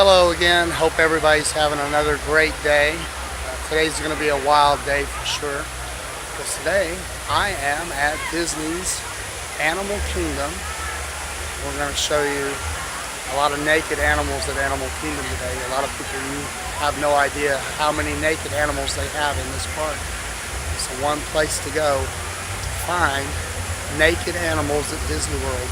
Hello again. Hope everybody's having another great day. Today's going to be a wild day for sure. Because today I am at Disney's Animal Kingdom. We're going to show you a lot of naked animals at Animal Kingdom today. A lot of people have no idea how many naked animals they have in this park. It's the one place to go to find naked animals at Disney World.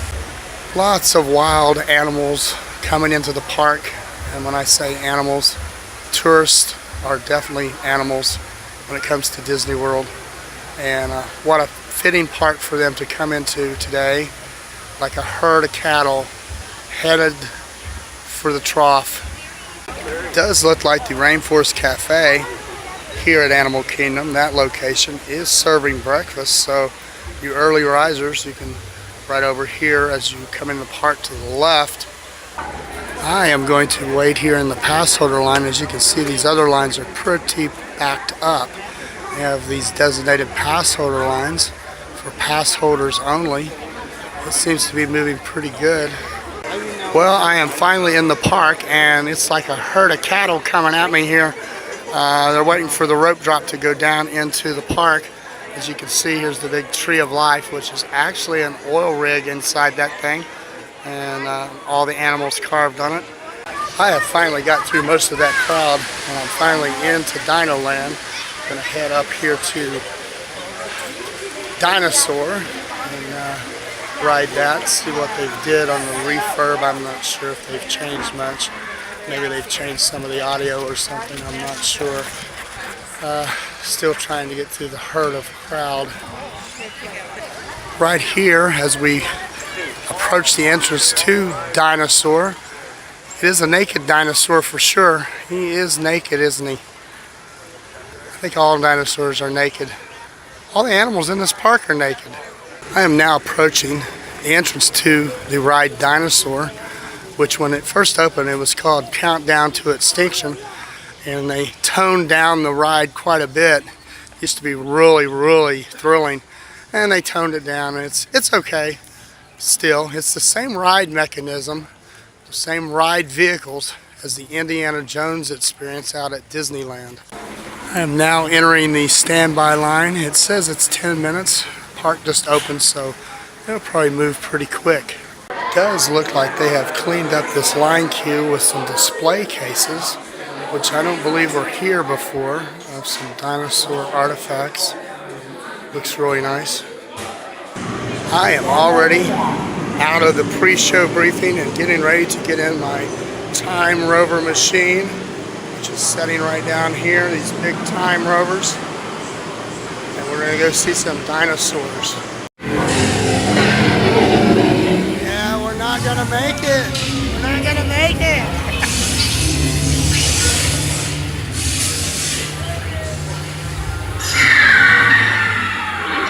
Lots of wild animals coming into the park, and when I say animals, tourists are definitely animals when it comes to Disney World. And what a fitting park for them to come into today, like a herd of cattle headed for the trough. It does look like the Rainforest Cafe here at Animal Kingdom. That location is serving breakfast, so you early risers, you can right over here as you come in the park to the left. I am going to wait here in the pass holder line. As you can see, these other lines are pretty backed up. We have these designated pass holder lines for pass holders only. It seems to be moving pretty good. Well, I am finally in the park, and it's like a herd of cattle coming at me here. They're waiting for the rope drop to go down into the park. As you can see, here's the big Tree of Life, which is actually an oil rig inside that thing, and all the animals carved on it. I have finally got through most of that crowd, and I'm finally into Dino Land. I'm going to head up here to Dinosaur and ride that, see what they did on the refurb. I'm not sure if they've changed much. Maybe they've changed some of the audio or something, I'm not sure. Still trying to get through the herd of crowd. Right here, as we approach the entrance to Dinosaur, it is a naked dinosaur for sure. He is naked, isn't he? I think all dinosaurs are naked. All the animals in this park are naked. I am now approaching the entrance to the ride Dinosaur, which when it first opened, it was called Countdown to Extinction. And they toned down the ride quite a bit. It used to be really thrilling, and they toned it down, and it's okay still. It's the same ride mechanism, the same ride vehicles as the Indiana Jones experience out at Disneyland. I am now entering the standby line. It says it's 10 minutes. Park just opened, so it'll probably move pretty quick. It does look like they have cleaned up this line queue with some display cases, which I don't believe were here before, of some dinosaur artifacts. Looks really nice. I am already out of the pre-show briefing and getting ready to get in my Time Rover machine, which is setting right down here, these big Time Rovers. And we're gonna go see some dinosaurs. Yeah, we're not gonna make it. We're not gonna make it.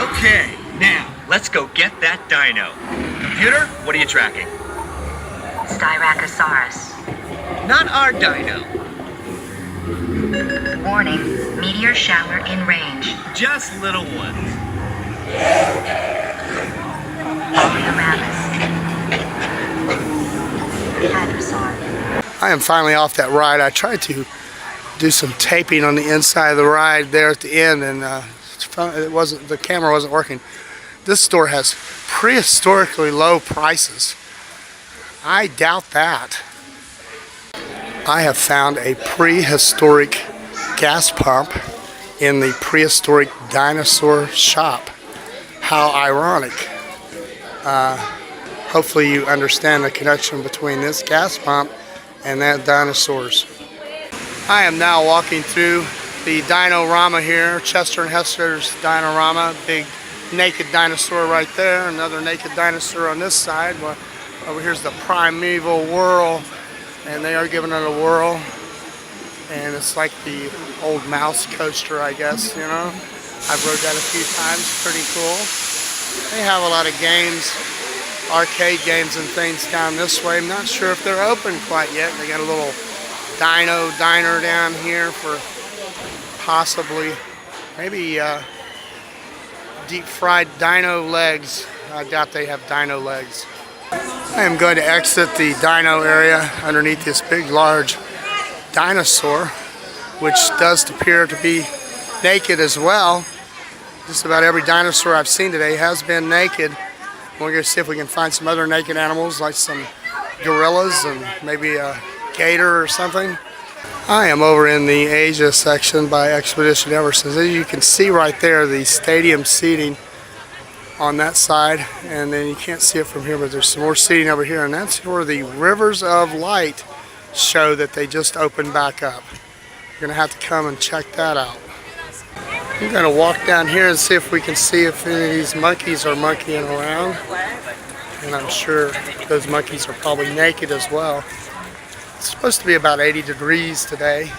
Okay, now, let's go get that dino. Computer, what are you tracking? Styracosaurus. Not our dino. Warning, meteor shower in range. Just little ones. Oleoramus. Hadrosaur. I am finally off that ride. I tried to do some taping on the inside of the ride there at the end, and the camera wasn't working. This store has prehistorically low prices. I doubt that. I have found a prehistoric gas pump in the prehistoric dinosaur shop. How ironic. Hopefully you understand the connection between this gas pump and that dinosaurs. I am now walking through the Dino-Rama here, Chester and Hester's Dino-Rama. Big naked dinosaur right there, another naked dinosaur on this side. Well, over here's the Primeval Whirl, and they are giving it a whirl. And it's like the old mouse coaster, I guess, you know. I've rode that a few times, pretty cool. They have a lot of games, arcade games and things down this way. I'm not sure if they're open quite yet. They got a little dino diner down here for possibly, maybe deep fried dino legs. I doubt they have dino legs. I am going to exit the dino area underneath this big, large dinosaur, which does appear to be naked as well. Just about every dinosaur I've seen today has been naked. We're going to see if we can find some other naked animals, like some gorillas and maybe a gator or something. I am over in the Asia section by Expedition Everest. As you can see right there, the stadium seating on that side, and then you can't see it from here, but there's some more seating over here, and that's where the Rivers of Light show that they just opened back up. You're going to have to come and check that out. I'm going to walk down here and see if we can see if any of these monkeys are monkeying around. And I'm sure those monkeys are probably naked as well. It's supposed to be about 80 degrees today.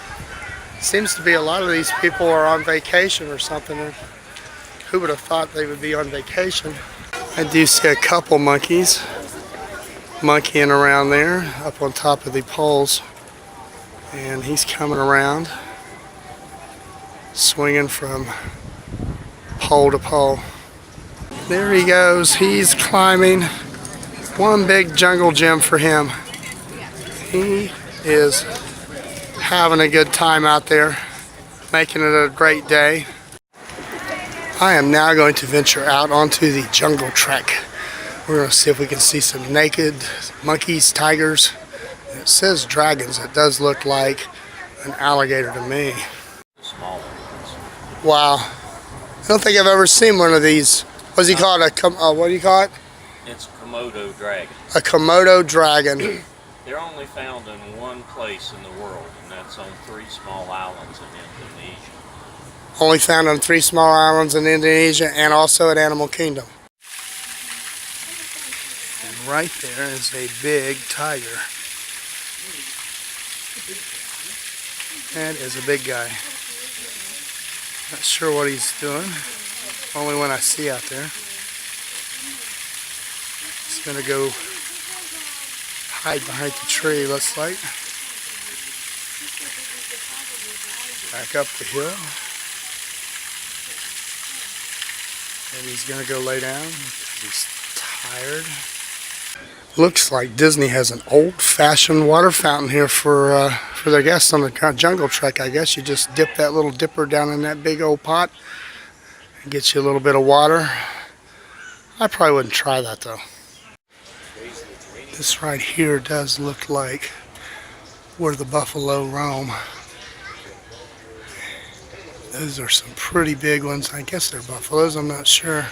Seems to be a lot of these people are on vacation or something. Who would have thought they would be on vacation? I do see a couple monkeys monkeying around there up on top of the poles. And he's coming around, swinging from pole to pole. There he goes. He's climbing. One big jungle gym for him. He is having a good time out there, making it a great day. I am now going to venture out onto the jungle trek. We're going to see if we can see some naked monkeys, tigers. It says dragons. It does look like an alligator to me. Wow. I don't think I've ever seen one of these. What's he called? What do you call it? It's a Komodo dragon. A Komodo dragon. They're only found in one place in the world, and that's on 3 small islands in Indonesia. Only found on 3 small islands in Indonesia and also at Animal Kingdom. And right there is a big tiger. That is a big guy. Not sure what he's doing. Only one I see out there. He's gonna go hide behind the tree, looks like. Back up the hill. And he's gonna go lay down because he's tired. Looks like Disney has an old-fashioned water fountain here for their guests on the jungle trek. I guess you just dip that little dipper down in that big old pot and get you a little bit of water. I probably wouldn't try that though. This right here does look like where the buffalo roam. Those are some pretty big ones. I guess they're buffaloes, I'm not sure.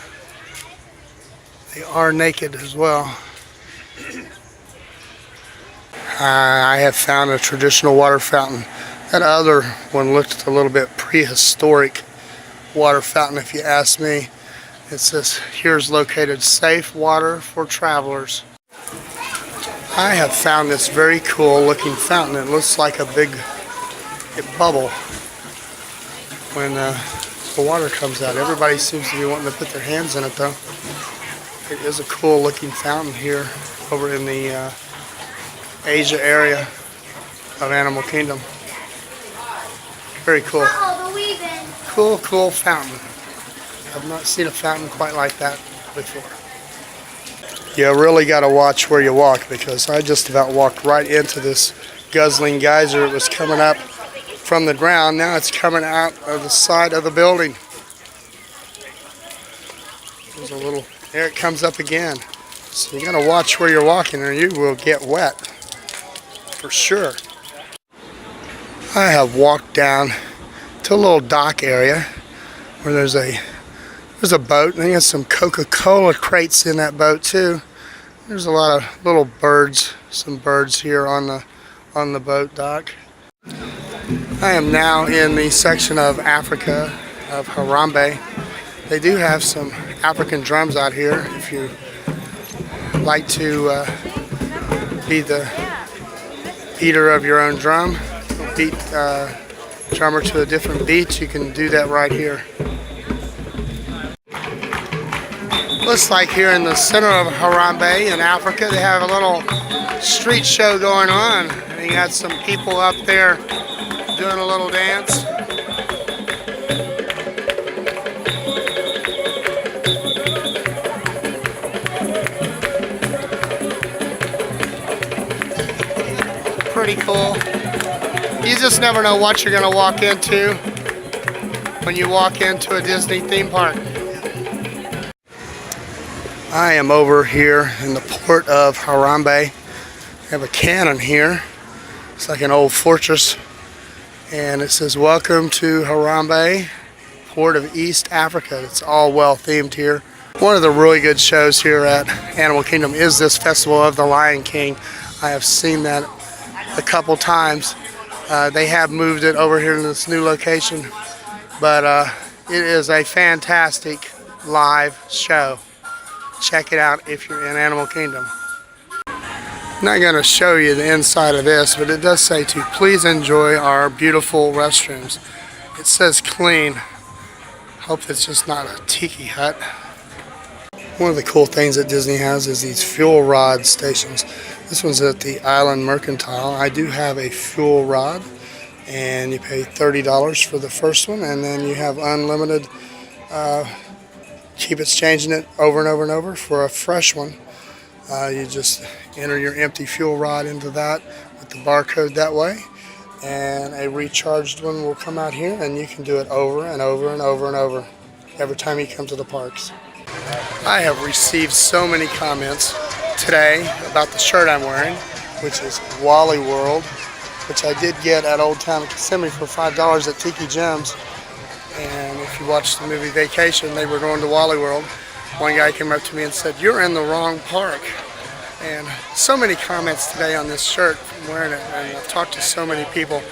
They are naked as well. I have found a traditional water fountain. That other one looked a little bit prehistoric water fountain, if you ask me. It says, "Here's located safe water for travelers." I have found this very cool looking fountain. It looks like a big bubble when the water comes out. Everybody seems to be wanting to put their hands in it though. It is a cool looking fountain here over in the Asia area of Animal Kingdom. Very cool. Cool fountain. I've not seen a fountain quite like that before. You really got to watch where you walk, because I just about walked right into this guzzling geyser. It was coming up from the ground. Now it's coming out of the side of the building. There's a little, there it comes up again. So you got to watch where you're walking or you will get wet. For sure. I have walked down to a little dock area where there's a boat, and there's some Coca-Cola crates in that boat too. There's a lot of little birds, some birds here on the boat dock. I am now in the section of Africa of Harambe. They do have some African drums out here if you like to be the beater of your own drum, beat drummer to a different beat. You can do that right here. Looks like here in the center of Harambe in Africa, they have a little street show going on. And you got some people up there doing a little dance. cool. You just never know what you're gonna walk into when you walk into a Disney theme park. I am over here in the port of Harambe. I have a cannon here. It's like an old fortress. And it says, "Welcome to Harambe, port of East Africa." It's all well themed here. One of the really good shows here at Animal Kingdom is this Festival of the Lion King. I have seen that a couple times. They have moved it over here to this new location, but it is a fantastic live show. Check it out if you're in Animal Kingdom. I'm not going to show you the inside of this, but it does say to please enjoy our beautiful restrooms. It says clean. Hope it's just not a tiki hut. One of the cool things that Disney has is these fuel rod stations. This one's at the Island Mercantile. I do have a fuel rod, and you pay $30 for the first one, and then you have unlimited. Keep exchanging it over and over and over for a fresh one. You just enter your empty fuel rod into that with the barcode that way, and a recharged one will come out here, and you can do it over and over and over and over every time you come to the parks. I have received so many comments today about the shirt I'm wearing, which is Wally World, which I did get at Old Town Kissimmee for $5 at Tiki Gems. And if you watched the movie Vacation, they were going to Wally World. One guy came up to me and said, "You're in the wrong park." And so many comments today on this shirt from wearing it. And I've talked to so many people.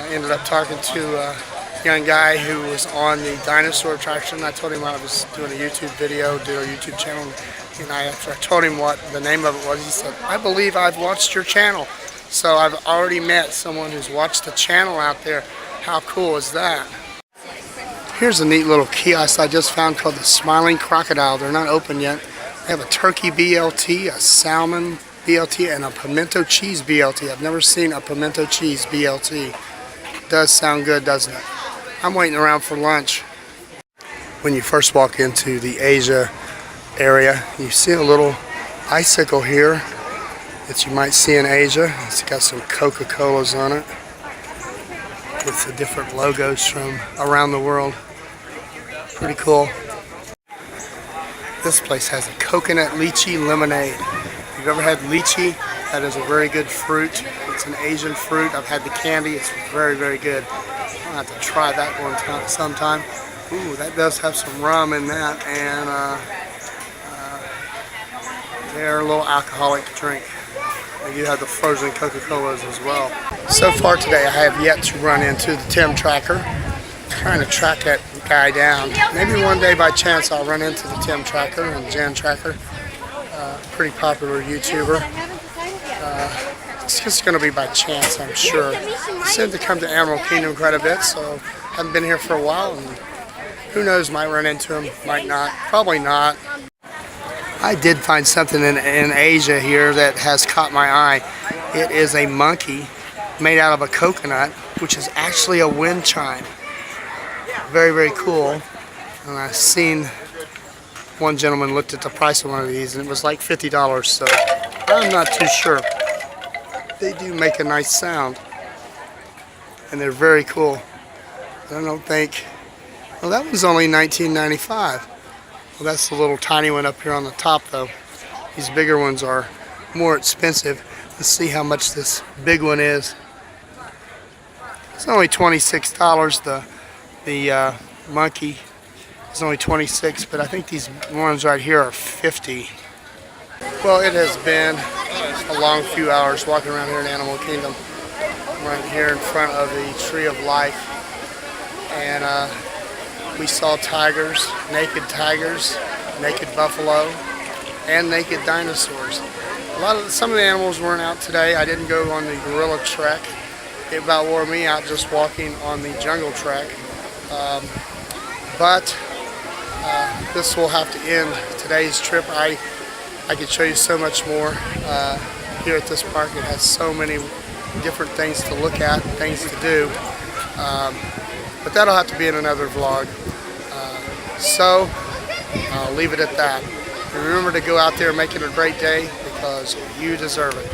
Ended up talking to a young guy who was on the dinosaur attraction. I told him I was doing a YouTube video, do a YouTube channel. And after I told him what the name of it was, he said, "I believe I've watched your channel." So I've already met someone who's watched the channel out there. How cool is that? Here's a neat little kiosk I just found called the Smiling Crocodile. They're not open yet. They have a turkey BLT, a salmon BLT, and a pimento cheese BLT. I've never seen a pimento cheese BLT. Does sound good, doesn't it? I'm waiting around for lunch. When you first walk into the Asia area, you see a little icicle here that you might see in Asia. It's got some Coca-Colas on it with the different logos from around the world. Pretty cool. This place has a coconut lychee lemonade. If you've ever had lychee, that is a very good fruit. It's an Asian fruit. I've had the candy. It's very, very good. I'll have to try that one time sometime. Ooh, that does have some rum in that, and they're a little alcoholic drink. They do have the frozen Coca-Colas as well. So far today, I have yet to run into the Tim Tracker. I'm trying to track that guy down. Maybe one day by chance I'll run into the Tim Tracker and Jen Tracker. Pretty popular YouTuber. It's just going to be by chance, I'm sure. I seem to come to Animal Kingdom quite a bit, so I haven't been here for a while. And who knows, might run into him, might not. Probably not. I did find something in Asia here that has caught my eye. It is a monkey made out of a coconut, which is actually a wind chime. Very, very cool. And I've seen one gentleman looked at the price of one of these, and it was like $50, so I'm not too sure. They do make a nice sound, and they're very cool. I don't think, well, that one's only $19.95. Well, that's the little tiny one up here on the top, though. These bigger ones are more expensive. Let's see how much this big one is. It's only $26. The monkey is only $26, but I think these ones right here are $50. Well, it has been a long few hours walking around here in Animal Kingdom. I'm right here in front of the Tree of Life, and we saw tigers, naked buffalo, and naked dinosaurs. Some of the animals weren't out today. I didn't go on the gorilla trek. It about wore me out just walking on the jungle trek. But this will have to end today's trip. I could show you so much more here at this park. It has so many different things to look at, things to do. But that'll have to be in another vlog. So I'll leave it at that. Remember to go out there and make it a great day, because you deserve it.